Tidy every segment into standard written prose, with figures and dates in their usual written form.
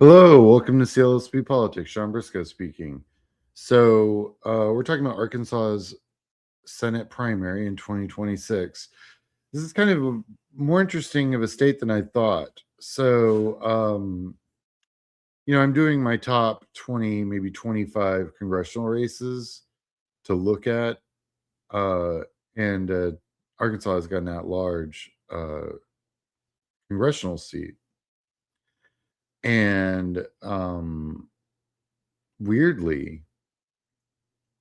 Hello, welcome to CLSP Politics. Sean Briscoe speaking. We're talking about Arkansas's Senate primary in 2026. This is kind of more interesting of a state than I thought. I'm doing my top 20, maybe 25 congressional races to look at. And Arkansas has gotten that large congressional seat. And weirdly,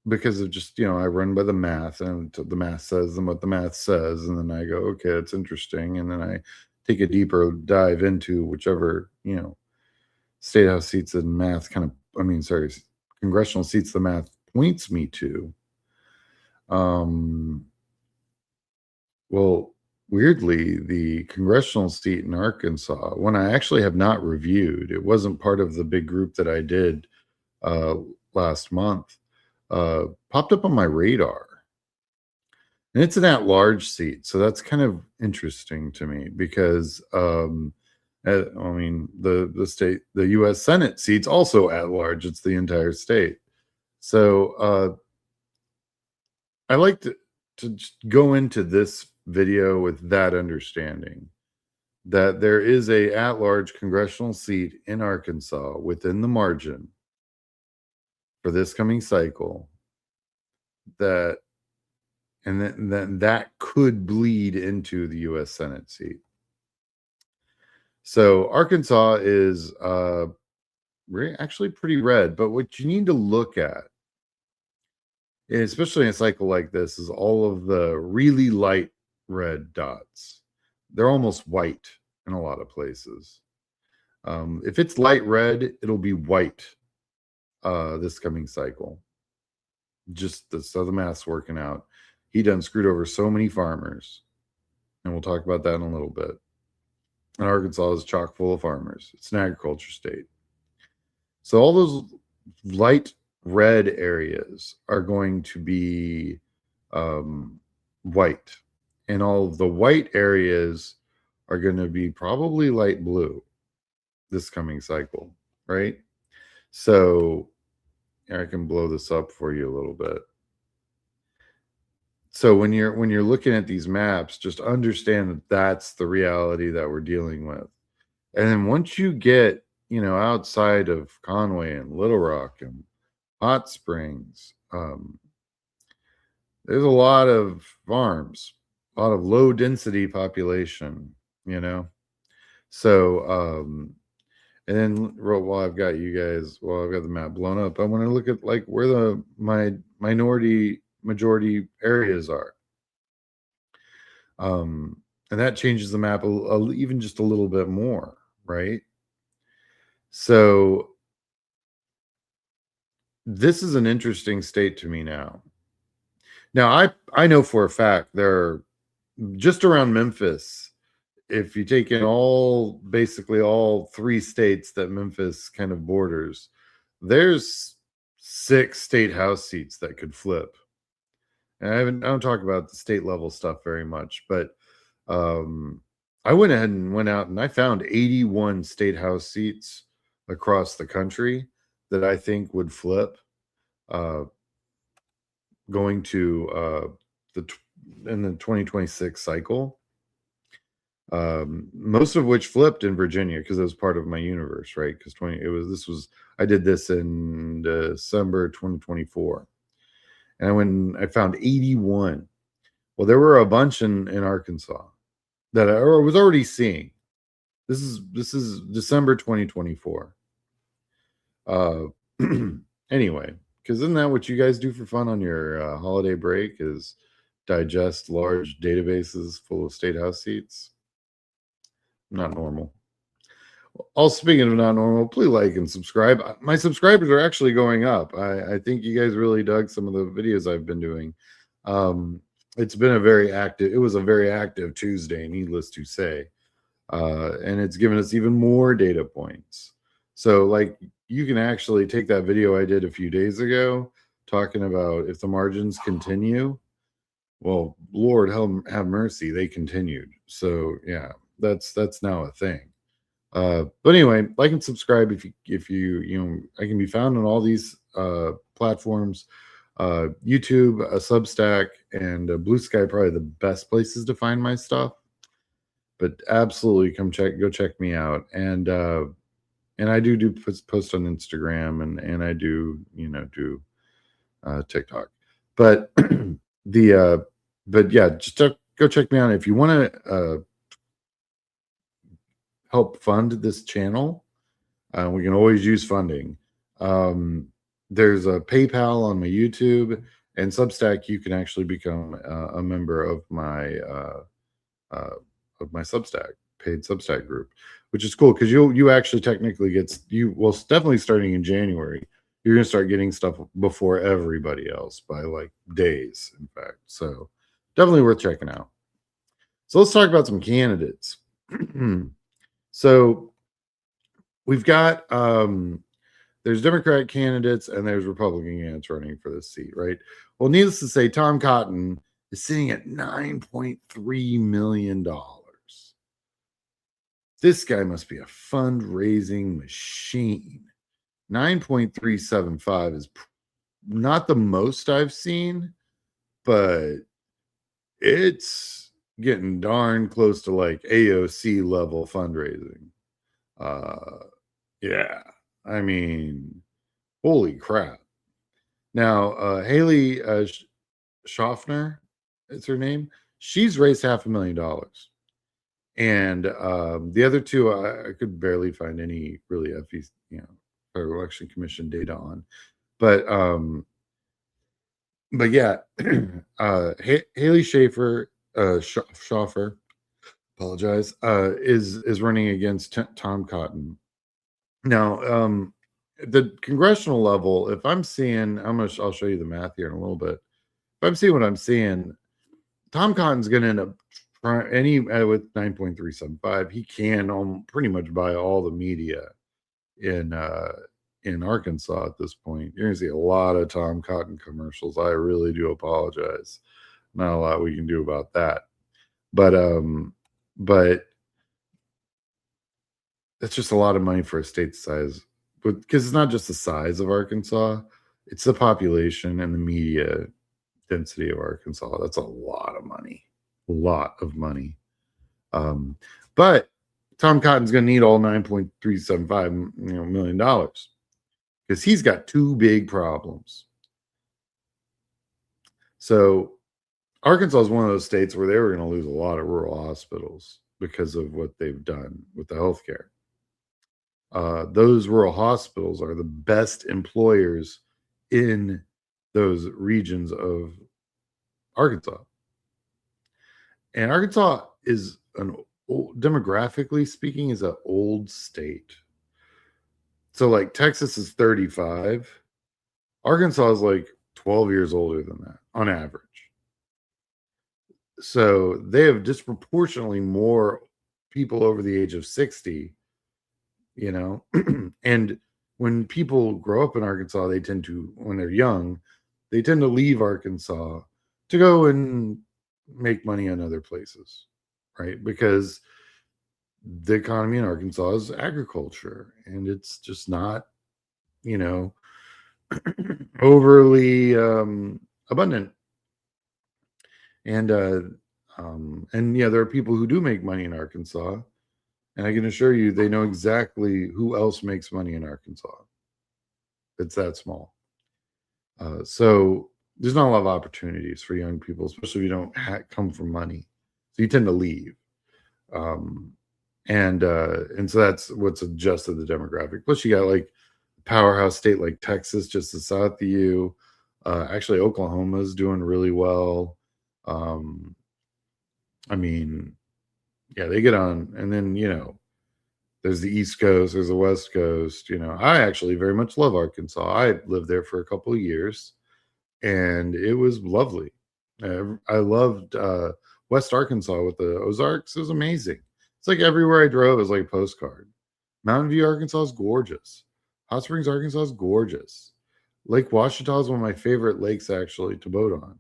because of just, I run by the math, and the math says and what the math says, and then I go, okay, it's interesting, and then I take a deeper dive into whichever, state house seats and math congressional seats the math points me to. Well, weirdly, the congressional seat in Arkansas, one I actually have not reviewed, it wasn't part of the big group that I did last month, popped up on my radar. And it's an at-large seat, so that's kind of interesting to me because, the U.S. Senate seat's also at-large. It's the entire state. So I like to just go into this video with that understanding that there is a at-large congressional seat in Arkansas within the margin for this coming cycle that could bleed into the U.S. Senate seat. So Arkansas is actually pretty red, but what you need to look at, especially in a cycle like this, is all of the really light red dots. They're almost white in a lot of places. If it's light red, it'll be white this coming cycle. Just so the math's working out. He done screwed over so many farmers, and we'll talk about that in a little bit. And Arkansas is chock full of farmers. It's an agriculture state. So all those light red areas are going to be white, and all of the white areas are going to be probably light blue this coming cycle, right? So I can blow this up for you a little bit. So when you're looking at these maps, just understand that that's the reality that we're dealing with. And then once you get, outside of Conway and Little Rock and Hot Springs, there's a lot of farms, a lot of low density population, So, and then while I've got the map blown up, I want to look at like where my majority areas are. And that changes the map even just a little bit more, right? So this is an interesting state to me now. Now, I know for a fact there are just around Memphis, if you take in basically all three states that Memphis kind of borders, there's 6 state house seats that could flip. And I don't talk about the state level stuff very much, but I went ahead and went out and I found 81 state house seats across the country that I think would flip going to in the 2026 cycle. Most of which flipped in Virginia because it was part of my universe, right? Because I did this in December 2024, and I found 81. Well, there were a bunch in Arkansas that I was already seeing. This is December 2024. Anyway, because isn't that what you guys do for fun on your holiday break? Is digest large databases full of state house seats? Not normal. All speaking of not normal, please like and subscribe. My subscribers are actually going up. I think you guys really dug some of the videos I've been doing. It's been it was a very active Tuesday, needless to say. And it's given us even more data points. So like you can actually take that video I did a few days ago talking about if the margins continue, well, Lord have mercy, they continued. So yeah, that's now a thing. But anyway, like and subscribe if you I can be found on all these platforms. YouTube, Substack, and Blue Sky, probably the best places to find my stuff. But absolutely go check me out. And I do post on Instagram, and I do do TikTok. But but yeah, just go check me out if you want to help fund this channel. We can always use funding. There's a PayPal on my YouTube and Substack. You can actually become a member of my Substack paid Substack group, which is cool because you actually technically definitely starting in January, you're gonna start getting stuff before everybody else by like days, in fact. So definitely worth checking out. So let's talk about some candidates. So we've got there's Democratic candidates and there's Republican candidates running for this seat, right? Well, needless to say, Tom Cotton is sitting at $9.3 million. This guy must be a fundraising machine. 9.375 is not the most I've seen, but it's getting darn close to like AOC level fundraising. Yeah, I mean, holy crap. Now, Haley Schaffner is her name. She's raised $500,000. And the other two, I could barely find any really FEC, Federal Election Commission data on. But yeah, Haley Schaffer, apologize, is running against Tom Cotton. Now, the congressional level, if I'm seeing, I'll show you the math here in a little bit. If I'm seeing what I'm seeing, Tom Cotton's going to end up with 9.375. He can pretty much buy all the media in Arkansas at this point. You're going to see a lot of Tom Cotton commercials. I really do apologize. Not a lot we can do about that. But that's just a lot of money for a state size. But because it's not just the size of Arkansas, it's the population and the media density of Arkansas. That's a lot of money. A lot of money. But Tom Cotton's going to need all $9.375 million because he's got two big problems. So Arkansas is one of those states where they were going to lose a lot of rural hospitals because of what they've done with the healthcare. Those rural hospitals are the best employers in those regions of Arkansas. And Arkansas is demographically speaking, is an old state. So like Texas is 35. Arkansas is like 12 years older than that on average. So they have disproportionately more people over the age of 60, and when people grow up in Arkansas, when they're young, they tend to leave Arkansas to go and make money in other places, right? Because the economy in Arkansas is agriculture, and it's just not, overly abundant. And yeah, there are people who do make money in Arkansas, and I can assure you they know exactly who else makes money in Arkansas. It's that small. So there's not a lot of opportunities for young people, especially if you don't come from money. So you tend to leave. And so that's what's adjusted the demographic. Plus, you got like a powerhouse state like Texas, just to the south of you. Actually, Oklahoma's doing really well. I mean, yeah, they get on, and then there's the East Coast, there's the West Coast. I actually very much love Arkansas. I lived there for a couple of years, and it was lovely. I loved West Arkansas with the Ozarks. It was amazing. It's like everywhere I drove is like a postcard. Mountain View, Arkansas is gorgeous. Hot Springs, Arkansas is gorgeous. Lake Washita is one of my favorite lakes actually to boat on.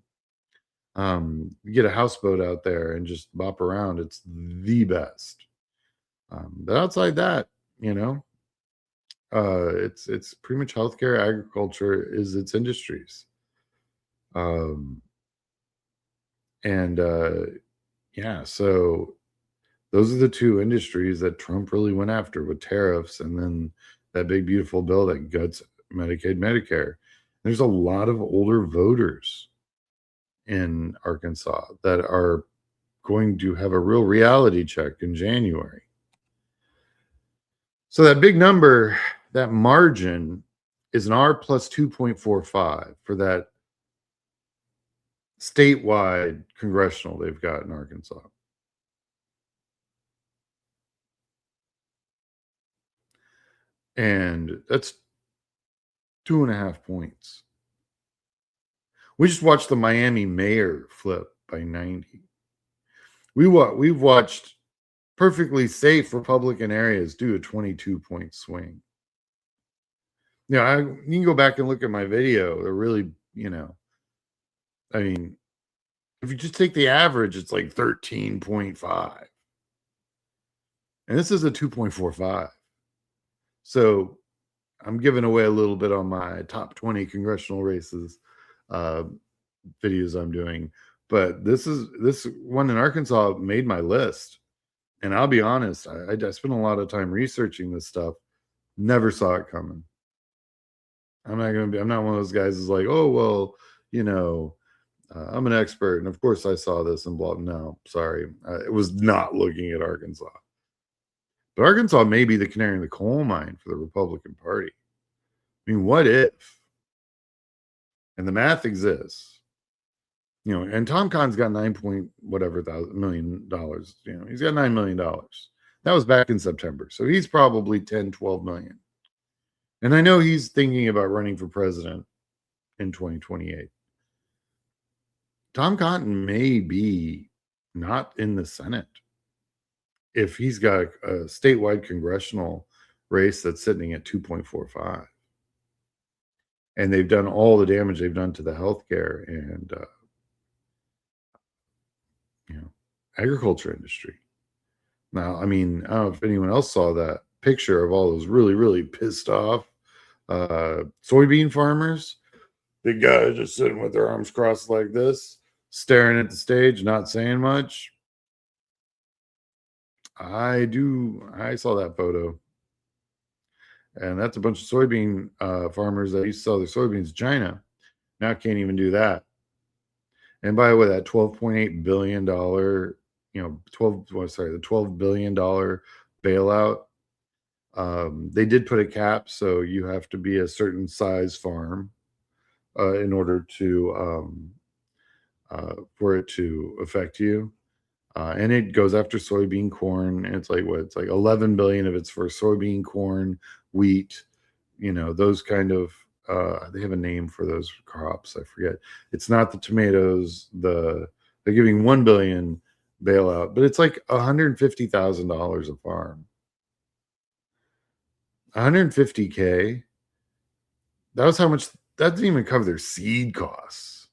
You get a houseboat out there and just bop around. It's the best. But outside that, you know, it's pretty much healthcare, agriculture is its industries. Um, and yeah, so those are the two industries that Trump really went after with tariffs, and then that big beautiful bill that guts Medicaid, Medicare. There's a lot of older voters in Arkansas that are going to have a real reality check in January. So that big number, that margin is an R plus 2.45 for that statewide congressional they've got in Arkansas. And that's 2.5 points. We just watched the Miami mayor flip by 90. We've watched perfectly safe Republican areas do a 22-point swing. You can go back and look at my video. They're really, I mean, if you just take the average, it's like 13.5. And this is a 2.45. So I'm giving away a little bit on my top 20 congressional races videos I'm doing. But this one in Arkansas made my list. And I'll be honest, I spent a lot of time researching this stuff. Never saw it coming. I'm not one of those guys who's like, oh, well, I'm an expert. And of course I saw this and blah. No, sorry. It was not looking at Arkansas. But Arkansas may be the canary in the coal mine for the Republican Party. I mean, what if? And the math exists. And Tom Conn's got $9 million. He's got $9 million. That was back in September. So he's probably 10, 12 million. And I know he's thinking about running for president in 2028. Tom Cotton may be not in the Senate if he's got a statewide congressional race that's sitting at 2.45. And they've done all the damage they've done to the healthcare and agriculture industry. Now, I mean, I don't know if anyone else saw that picture of all those really, really pissed off soybean farmers. The guys just sitting with their arms crossed like this, staring at the stage, not saying much. I saw that photo. And that's a bunch of soybean farmers that used to sell their soybeans to China. Now can't even do that. And by the way, that $12.8 billion, the $12 billion bailout, they did put a cap. So you have to be a certain size farm in order to, for it to affect you. And it goes after soybean, corn. And it's like 11 billion of it's for soybean, corn, wheat, those kind of, they have a name for those crops. I forget. It's not the tomatoes. They're giving 1 billion bailout, but it's like $150,000 a farm. 150K. That was how much. That didn't even cover their seed costs.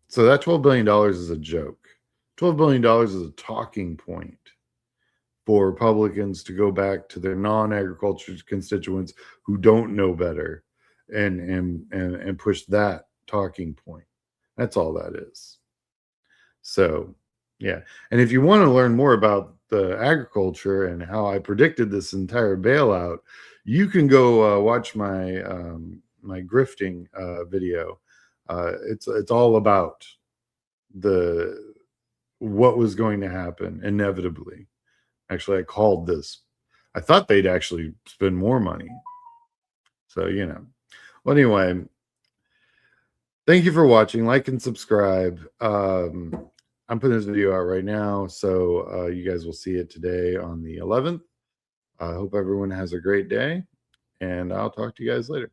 So that $12 billion is a joke. $12 billion is a talking point for Republicans to go back to their non-agriculture constituents who don't know better and push that talking point. That's all that is. So, yeah. And if you want to learn more about the agriculture and how I predicted this entire bailout, you can go watch my my grifting video. It's all about what was going to happen inevitably. Actually, I called this. I thought they'd actually spend more money. So, Well, anyway, thank you for watching. Like and subscribe. I'm putting this video out right now, so you guys will see it today on the 11th. I hope everyone has a great day, and I'll talk to you guys later.